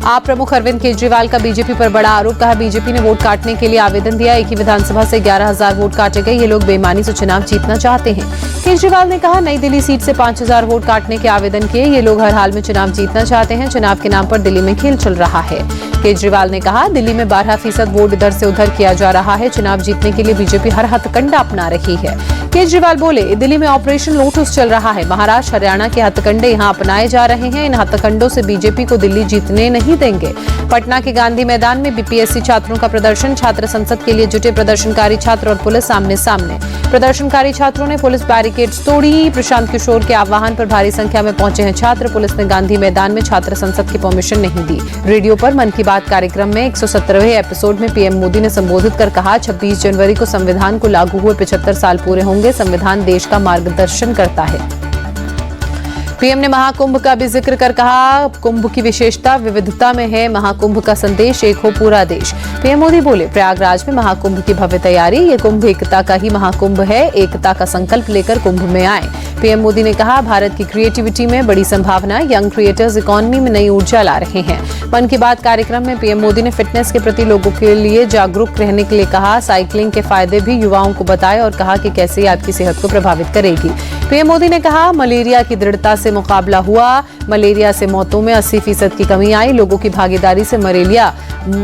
आप प्रमुख अरविंद केजरीवाल का बीजेपी पर बड़ा आरोप, कहा बीजेपी ने वोट काटने के लिए आवेदन दिया, एक ही विधानसभा से 11,000 वोट काटे गए, ये लोग बेईमानी से चुनाव जीतना चाहते हैं। केजरीवाल ने कहा नई दिल्ली सीट से 5,000 वोट काटने के आवेदन किए, ये लोग हर हाल में चुनाव जीतना चाहते हैं, चुनाव के नाम पर दिल्ली में खेल चल रहा है। केजरीवाल ने कहा दिल्ली में 12% वोट इधर से उधर किया जा रहा है, चुनाव जीतने के लिए बीजेपी हर हथकंडा अपना रही है। केजरीवाल बोले दिल्ली में ऑपरेशन लोटस चल रहा है, महाराष्ट्र हरियाणा के हथकंडे यहां अपनाए जा रहे हैं, इन हथकंडों से बीजेपी को दिल्ली जीतने नहीं देंगे। पटना के गांधी मैदान में बीपीएससी छात्रों का प्रदर्शन, छात्र संसद के लिए जुटे प्रदर्शनकारी छात्र और पुलिस आमने सामने। प्रदर्शनकारी छात्रों ने पुलिस बैरिकेड्स तोड़ी, प्रशांत किशोर के आह्वान पर भारी संख्या में पहुंचे हैं छात्र, पुलिस ने गांधी मैदान में छात्र संसद की परमिशन नहीं दी। रेडियो पर मन की बात कार्यक्रम में 117वें एपिसोड में पीएम मोदी ने संबोधित कर कहा 26 जनवरी को संविधान को लागू हुए 75 साल पूरे होंगे, संविधान देश का मार्गदर्शन करता है। पीएम ने महाकुंभ का भी जिक्र कर कहा कुंभ की विशेषता विविधता में है, महाकुंभ का संदेश एक हो पूरा देश। पीएम मोदी बोले प्रयागराज में महाकुंभ की भव्य तैयारी, ये कुंभ एकता का ही महाकुंभ है, एकता का संकल्प लेकर कुंभ में आए। पीएम मोदी ने कहा भारत की क्रिएटिविटी में बड़ी संभावना, यंग क्रिएटर्स इकोनॉमी में नई ऊर्जा ला रहे हैं। मन की बात कार्यक्रम में पीएम मोदी ने फिटनेस के प्रति लोगों के लिए जागरूक रहने के लिए कहा, साइकिलिंग के फायदे भी युवाओं को बताए और कहा कि कैसे आपकी सेहत को प्रभावित करेगी। पीएम मोदी ने कहा मलेरिया की दृढ़ता से मुकाबला हुआ, मलेरिया से मौतों में 80% की कमी आई, लोगों की भागीदारी से मलेरिया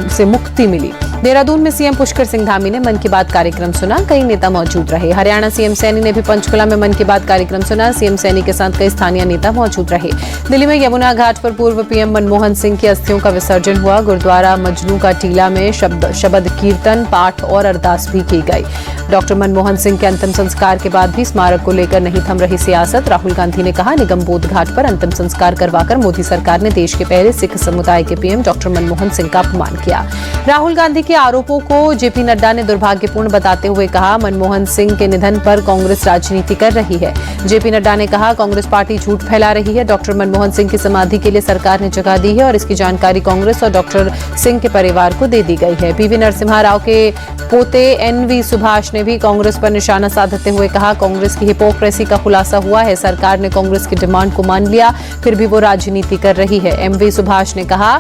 से मुक्ति मिली। देहरादून में सीएम पुष्कर सिंह धामी ने मन की बात कार्यक्रम सुना, कई नेता मौजूद रहे। हरियाणा सीएम सैनी ने भी पंचकुला में मन की बात कार्यक्रम सुना, सीएम सैनी के साथ कई स्थानीय नेता मौजूद रहे। दिल्ली में यमुना घाट पर पूर्व पीएम मनमोहन सिंह की अस्थियों का विसर्जन हुआ, गुरुद्वारा मजनू का टीला में शबद कीर्तन पाठ और अरदास भी की गई। डॉक्टर मनमोहन सिंह के अंतिम संस्कार के बाद भी स्मारक को लेकर नहीं थम रही सियासत, राहुल गांधी ने कहा निगम बोध घाट पर अंतिम संस्कार करवाकर मोदी सरकार ने देश के पहले सिख समुदाय के पीएम डॉक्टर मनमोहन सिंह का अपमान किया। राहुल गांधी के आरोपों को जेपी नड्डा ने दुर्भाग्यपूर्ण बताते हुए कहा मनमोहन सिंह के निधन पर कांग्रेस राजनीति कर रही है। जेपी नड्डा ने कहा कांग्रेस पार्टी झूठ फैला रही है, डॉक्टर मनमोहन सिंह की समाधि के लिए सरकार ने जगह दी है और इसकी जानकारी कांग्रेस और डॉक्टर सिंह के परिवार को दे दी गई है। पीवी नरसिम्हा राव के पोते एनवी सुभाष ने भी कांग्रेस पर निशाना साधते हुए कहा कांग्रेस की हिपोक्रेसी का खुलासा हुआ है, सरकार ने कांग्रेस की डिमांड को मान लिया फिर भी वो राजनीति कर रही है। एमवी सुभाष ने कहा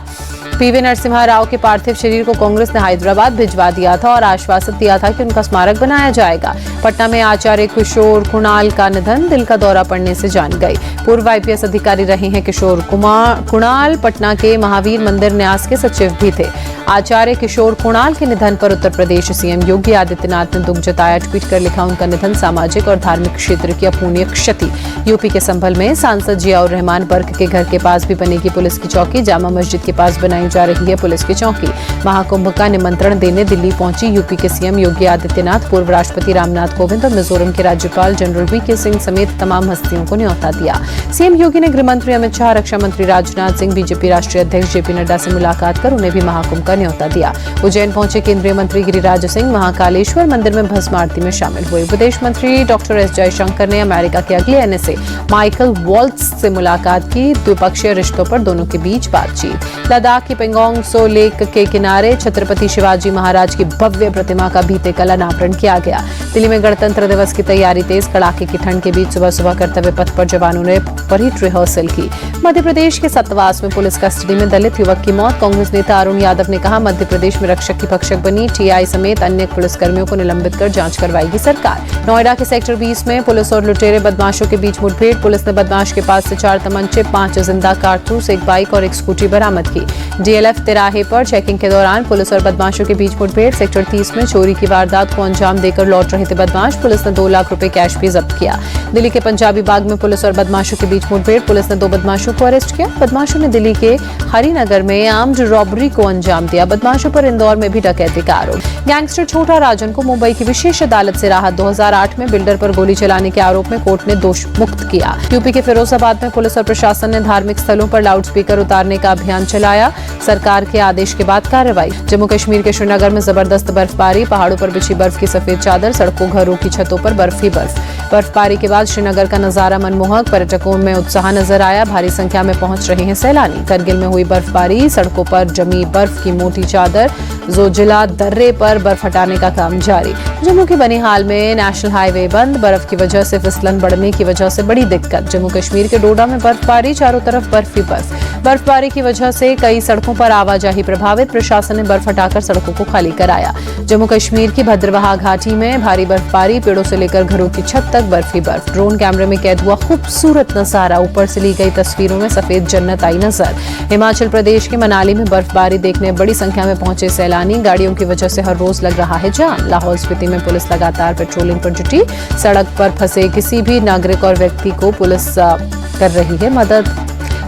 पीवी नरसिम्हा राव के पार्थिव शरीर को कांग्रेस ने हैदराबाद भिजवा दिया था और आश्वासन दिया था कि उनका स्मारक बनाया जाएगा। पटना में आचार्य किशोर कुणाल का निधन, दिल का दौरा पड़ने से जान गए। पूर्व आईपीएस अधिकारी रहे हैं किशोर कुणाल, पटना के महावीर मंदिर न्यास के सचिव भी थे। आचार्य किशोर कुणाल के निधन पर उत्तर प्रदेश सीएम योगी आदित्यनाथ ने दुख जताया, ट्वीट कर लिखा उनका निधन सामाजिक और धार्मिक क्षेत्र की अपूर्णीय क्षति। यूपी के संभल में सांसद जियाउर रहमान बर्क के घर के पास भी बनेगी पुलिस की चौकी, जामा मस्जिद के पास बनाई जा रही है पुलिस की चौकी। महाकुंभ का निमंत्रण देने दिल्ली पहुंची यूपी के सीएम योगी आदित्यनाथ, पूर्व राष्ट्रपति रामनाथ कोविंद और मिजोरम के राज्यपाल जनरल वीके सिंह समेत तमाम हस्तियों को न्योता दिया। सीएम योगी ने गृह मंत्री अमित शाह, रक्षा मंत्री राजनाथ सिंह, बीजेपी राष्ट्रीय अध्यक्ष जेपी नड्डा से मुलाकात कर उन्हें भी महाकुंभ का न्योता दिया। उज्जैन पहुंचे केंद्रीय मंत्री गिरिराज सिंह, महाकालेश्वर मंदिर में भस्म आरती में शामिल हुए। विदेश मंत्री डॉक्टर एस जयशंकर ने अमेरिका के अगले एनएसए माइकल वॉल्ट्ज से मुलाकात की, द्विपक्षीय रिश्तों पर दोनों के बीच बातचीत। लद्दाख की पेंगोंग सो लेक के किनारे छत्रपति शिवाजी महाराज की भव्य प्रतिमा का बीते कल अनावरण किया गया। दिल्ली में गणतंत्र दिवस की तैयारी तेज, कड़ाके की ठंड के बीच सुबह सुबह कर्तव्य पथ पर जवानों ने परेड रिहर्सल की। मध्य प्रदेश के सतवास में पुलिस कस्टडी में दलित युवक की मौत, कांग्रेस नेता अरुण यादव ने कहा मध्य प्रदेश में रक्षक की भक्षक बनी, टीआई समेत अन्य पुलिसकर्मियों को निलंबित कर जांच करवाएगी सरकार। नोएडा के सेक्टर 20 में पुलिस और लुटेरे बदमाशों के बीच मुठभेड़, पुलिस ने बदमाश के पास से 4 तमंचे, 5 जिंदा कारतूस, एक बाइक और एक स्कूटी बरामद की। डीएलएफ तिराहे पर चेकिंग के दौरान पुलिस और बदमाशों के बीच मुठभेड़, सेक्टर 30 में चोरी की वारदात को अंजाम देकर लौट रहे थे बदमाश, पुलिस ने 2 लाख रुपए कैश भी जब्त किया। दिल्ली के पंजाबी बाग में पुलिस और बदमाशों के बीच मुठभेड़, पुलिस ने 2 बदमाशों को अरेस्ट किया। बदमाशों ने दिल्ली के हरिनगर में आर्म्ड रॉबरी को अंजाम दिया, बदमाशों पर इंदौर में भी डकैती का आरोप। गैंगस्टर छोटा राजन को मुंबई की विशेष अदालत से राहत, 2008 में बिल्डर पर गोली चलाने के आरोप में कोर्ट ने दोष मुक्त किया। यूपी के फिरोजाबाद में पुलिस और प्रशासन ने धार्मिक स्थलों पर लाउडस्पीकर उतारने का अभियान चलाया, सरकार के आदेश के बाद कार्रवाई। जम्मू कश्मीर के श्रीनगर में जबरदस्त बर्फबारी, पहाड़ों पर बिछी बर्फ की सफेद चादर, सड़कों घरों की छतों पर बर्फ ही बर्फ। बर्फबारी के बाद बाद श्रीनगर का नजारा मनमोहक, पर्यटकों में उत्साह नजर आया। भारी संख्या में पहुंच रहे हैं सैलानी। करगिल में हुई बर्फबारी, सड़कों पर जमी बर्फ की मोटी चादर। जोजिला दर्रे पर बर्फ हटाने का काम जारी। जम्मू के बनिहाल में नेशनल हाईवे बंद, बर्फ की वजह से फिसलन बढ़ने की वजह से बड़ी दिक्कत। जम्मू कश्मीर के डोडा में बर्फबारी, चारों तरफ बर्फ ही बर्फ। बर्फबारी की वजह से कई सड़कों पर आवाजाही प्रभावित, प्रशासन ने बर्फ हटाकर सड़कों को खाली कराया। जम्मू कश्मीर की भद्रवाह घाटी में भारी बर्फबारी, पेड़ों से लेकर घरों की छत तक बर्फ ही बर्फ। ड्रोन कैमरे में कैद हुआ खूबसूरत नजारा, ऊपर से ली गई तस्वीरों में सफेद जन्नत आई नजर। हिमाचल प्रदेश के मनाली में बर्फबारी देखने बड़ी संख्या में पहुंचे सैलानी। गाड़ियों की वजह से हर रोज लग रहा है जाम। लाहौल स्पीति में पुलिस लगातार पेट्रोलिंग पर जुटी। सड़क पर फंसे किसी भी नागरिक और व्यक्ति को पुलिस कर रही है मदद।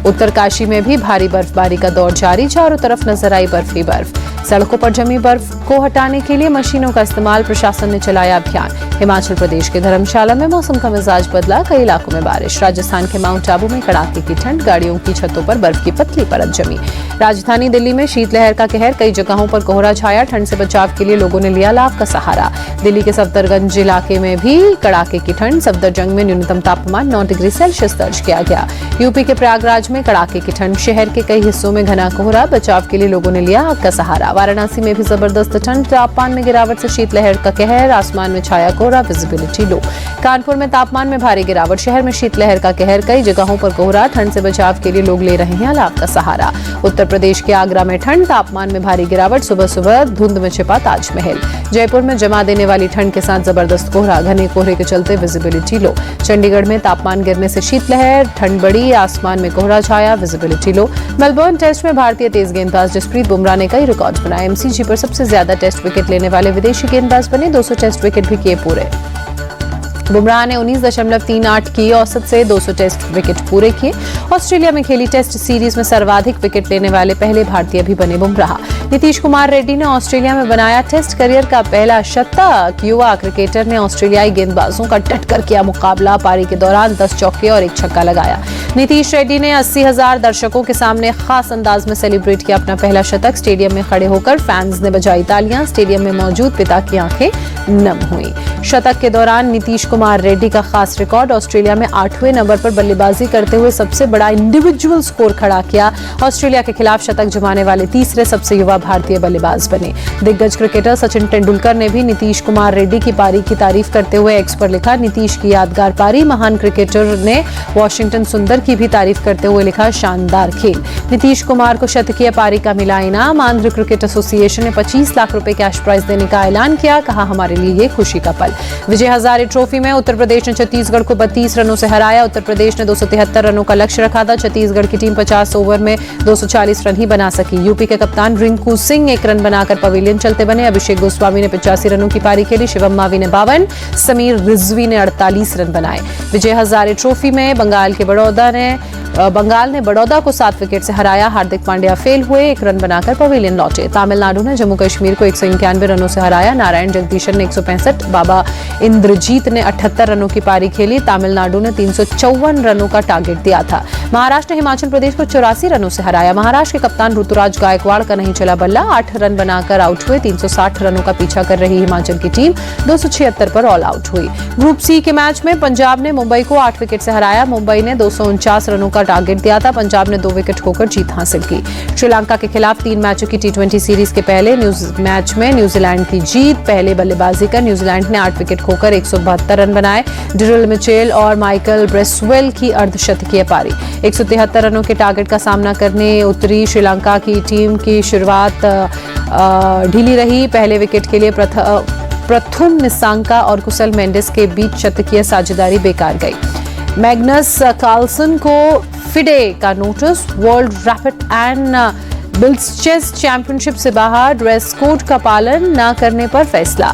उत्तरकाशी में भी भारी बर्फबारी का दौर जारी, चारों तरफ नजर आई बर्फ ही बर्फ। सड़कों पर जमी बर्फ को हटाने के लिए मशीनों का इस्तेमाल, प्रशासन ने चलाया अभियान। हिमाचल प्रदेश के धर्मशाला में मौसम का मिजाज बदला, कई इलाकों में बारिश। राजस्थान के माउंट आबू में कड़ाके की ठंड, गाड़ियों की छतों पर बर्फ की पतली परत जमी। राजधानी दिल्ली में शीतलहर का कहर, कई जगहों पर कोहरा छाया। ठंड से बचाव के लिए लोगों ने लिया लाभ का सहारा। दिल्ली के सफदरगंज इलाके में भी कड़ाके की ठंड, सफदरजंग में न्यूनतम तापमान 9 डिग्री सेल्सियस दर्ज किया गया। यूपी के प्रयागराज में कड़ाके की ठंड, शहर के कई हिस्सों में घना कोहरा, बचाव के लिए लोगों ने लिया आग का सहारा। वाराणसी में भी जबरदस्त ठंड, तापमान में गिरावट से शीतलहर का कहर, आसमान में छाया कोहरा, विजिबिलिटी लो। कानपुर में तापमान में भारी गिरावट, शहर में शीतलहर का कहर, कई जगहों पर कोहरा। ठंड से बचाव के लिए लोग ले रहे हैं लाभ का सहारा। उत्तर प्रदेश के आगरा में ठंड, तापमान में भारी गिरावट, सुबह सुबह धुंध में छिपा ताजमहल। जयपुर में जमा देने वाली ठंड के साथ जबरदस्त कोहरा, घने कोहरे के चलते विजिबिलिटी लो। चंडीगढ़ में तापमान गिरने से शीतलहर, ठंड बढ़ी, आसमान में कोहरा छाया, विजिबिलिटी लो। मेलबर्न टेस्ट में भारतीय तेज गेंदबाज जसप्रीत बुमराह ने कई रिकॉर्ड बनाए। एमसीजी पर सबसे ज्यादा टेस्ट विकेट लेने वाले विदेशी गेंदबाज बने, 200 टेस्ट विकेट भी किए पूरे। बुमराह ने 19.38 की औसत से 200 टेस्ट विकेट पूरे किए। ऑस्ट्रेलिया में खेली टेस्ट सीरीज में सर्वाधिक विकेट लेने वाले पहले भारतीय भी बने बुमराह। नीतीश कुमार रेड्डी ने ऑस्ट्रेलिया में बनाया टेस्ट करियर का पहला शतक। युवा क्रिकेटर ने ऑस्ट्रेलियाई गेंदबाजों का डटकर किया मुकाबला, पारी के दौरान 10 चौके और 1 छक्का लगाया। नीतीश रेड्डी ने 80,000 दर्शकों के सामने खास अंदाज में सेलिब्रेट किया अपना पहला शतक। स्टेडियम में खड़े होकर फैंस ने बजाई तालियां, स्टेडियम में मौजूद पिता की आंखें नम हुई। शतक के दौरान नीतीश कुमार रेड्डी का खास रिकॉर्ड, ऑस्ट्रेलिया में 8वें नंबर पर बल्लेबाजी करते हुए सबसे बड़ा इंडिविजुअल स्कोर खड़ा किया। ऑस्ट्रेलिया के खिलाफ शतक जमाने वाले तीसरे सबसे युवा भारतीय बल्लेबाज बने। दिग्गज क्रिकेटर सचिन तेंदुलकर ने भी नीतीश कुमार रेड्डी की पारी की तारीफ करते हुए एक्स पर लिखा, नीतीश की यादगार पारी। महान क्रिकेटर ने वॉशिंगटन सुंदर की भी तारीफ करते हुए लिखा, शानदार खेल। नीतीश कुमार को शतकीय पारी का मिला इनाम। आंध्र क्रिकेट एसोसिएशन ने 25 लाख रुपए कैश प्राइज देने का ऐलान किया, कहा हमारे लिए ये खुशी का पल। विजय हजारे ट्रॉफी में उत्तर प्रदेश ने छत्तीसगढ़ को 32 रनों से हराया। उत्तर प्रदेश ने 273 रनों का लक्ष्य रखा था। छत्तीसगढ़ की टीम 50 ओवर में 240 रन ही बना सकी। यूपी के कप्तान रिंकू सिंह 1 रन बनाकर पवेलियन चलते बने। अभिषेक गोस्वामी ने 85 रनों की पारी खेली। शिवम मावी ने 52, समीर रिजवी ने 48 रन बनाए। विजय हजारे ट्रॉफी में बंगाल ने बड़ौदा को 7 विकेट से हराया। हार्दिक पांड्या फेल हुए, 1 रन बनाकर पवेलियन लौटे। तमिलनाडु ने जम्मू कश्मीर को 191 रनों से हराया। नारायण जगदीशन ने 165, बाबा इंद्रजीत ने 78 रनों की पारी खेली। तमिलनाडु ने 354 रनों का टारगेट दिया था। महाराष्ट्र ने हिमाचल प्रदेश को 84 रनों से हराया। महाराष्ट्र के कप्तान ऋतुराज गायकवाड़ का नहीं चला बल्ला, 8 रन बनाकर आउट हुए। 360 रनों का पीछा कर रही हिमाचल की टीम 276 पर ऑल आउट हुई। ग्रुप सी के मैच में पंजाब ने मुंबई को 8 विकेट से हराया। मुंबई ने 249 रनों का टारगेट दिया था। पंजाब ने 2 विकेट खोकर जीत हासिल की। श्रीलंका के खिलाफ 3 मैचों की T20 सीरीज के पहले मैच में न्यूजीलैंड की जीत। पहले बल्लेबाजी कर न्यूजीलैंड ने 8 विकेट खोकर 172 रन बनाए। डिरिल मिचेल और माइकल ब्रेसवेल की अर्धशतकीय पारी। 173 रनों के टारगेट का सामना करने उतरी श्रीलंका की टीम की शुरुआत ढीली रही। पहले विकेट के लिए प्रथुम निसांका और कुशल मेंडिस के बीच शतकीय साझेदारी बेकार गई। मैग्नस कार्लसन को फिडे का नोटिस। World rapid and blitz chess championship से बाहर, ड्रेस कोड का पालन न करने पर फैसला।